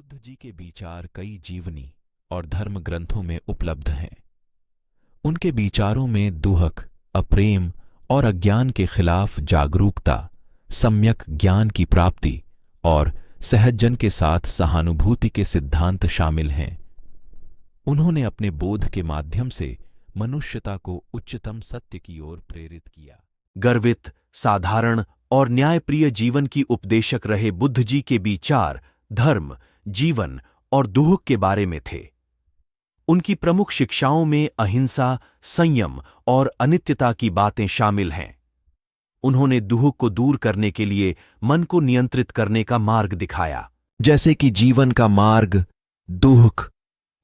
बुद्ध जी के विचार कई जीवनी और धर्म ग्रंथों में उपलब्ध हैं। उनके विचारों में दुहक, अप्रेम और अज्ञान के खिलाफ जागरूकता, सम्यक ज्ञान की प्राप्ति और सहजजन के साथ सहानुभूति के सिद्धांत शामिल हैं। उन्होंने अपने बोध के माध्यम से मनुष्यता को उच्चतम सत्य की ओर प्रेरित किया। गर्वित, साधारण और न्यायप्रिय जीवन की उपदेशक रहे बुद्ध जी के विचार धर्म, जीवन और दुहक के बारे में थे। उनकी प्रमुख शिक्षाओं में अहिंसा, संयम और अनित्यता की बातें शामिल हैं। उन्होंने दुहक को दूर करने के लिए मन को नियंत्रित करने का मार्ग दिखाया, जैसे कि जीवन का मार्ग, दुहक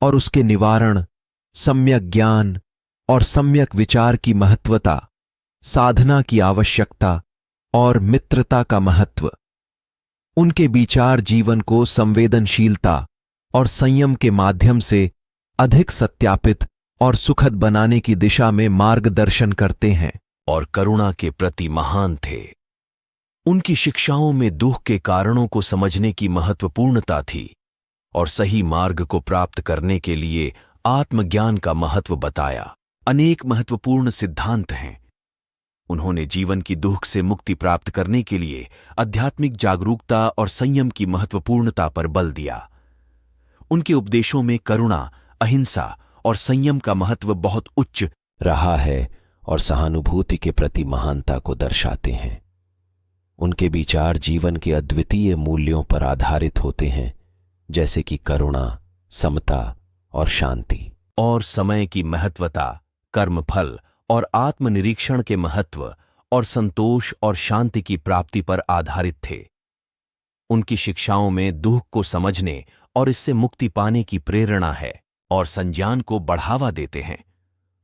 और उसके निवारण, सम्यक ज्ञान और सम्यक विचार की महत्वता, साधना की आवश्यकता और मित्रता का महत्व। उनके विचार जीवन को संवेदनशीलता और संयम के माध्यम से अधिक सत्यापित और सुखद बनाने की दिशा में मार्गदर्शन करते हैं और करुणा के प्रति महान थे। उनकी शिक्षाओं में दुख के कारणों को समझने की महत्वपूर्णता थी और सही मार्ग को प्राप्त करने के लिए आत्मज्ञान का महत्व बताया। अनेक महत्वपूर्ण सिद्धांत हैं। उन्होंने जीवन की दुख से मुक्ति प्राप्त करने के लिए आध्यात्मिक जागरूकता और संयम की महत्वपूर्णता पर बल दिया। उनके उपदेशों में करुणा, अहिंसा और संयम का महत्व बहुत उच्च रहा है और सहानुभूति के प्रति महानता को दर्शाते हैं। उनके विचार जीवन के अद्वितीय मूल्यों पर आधारित होते हैं, जैसे कि करुणा, समता और शांति। और समय की महत्वता, कर्मफल और आत्मनिरीक्षण के महत्व और संतोष और शांति की प्राप्ति पर आधारित थे। उनकी शिक्षाओं में दुख को समझने और इससे मुक्ति पाने की प्रेरणा है और संज्ञान को बढ़ावा देते हैं।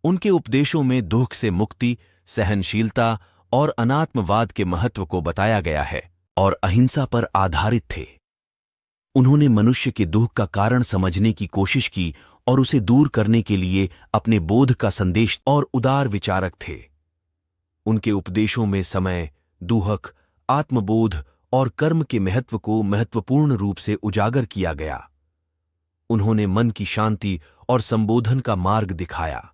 उनके उपदेशों में दुख से मुक्ति, सहनशीलता और अनात्मवाद के महत्व को बताया गया है और अहिंसा पर आधारित थे। उन्होंने मनुष्य के दुख का कारण समझने की कोशिश की और उसे दूर करने के लिए अपने बोध का संदेश और उदार विचारक थे। उनके उपदेशों में समय, दुहक, आत्मबोध और कर्म के महत्व को महत्वपूर्ण रूप से उजागर किया गया। उन्होंने मन की शांति और संबोधन का मार्ग दिखाया।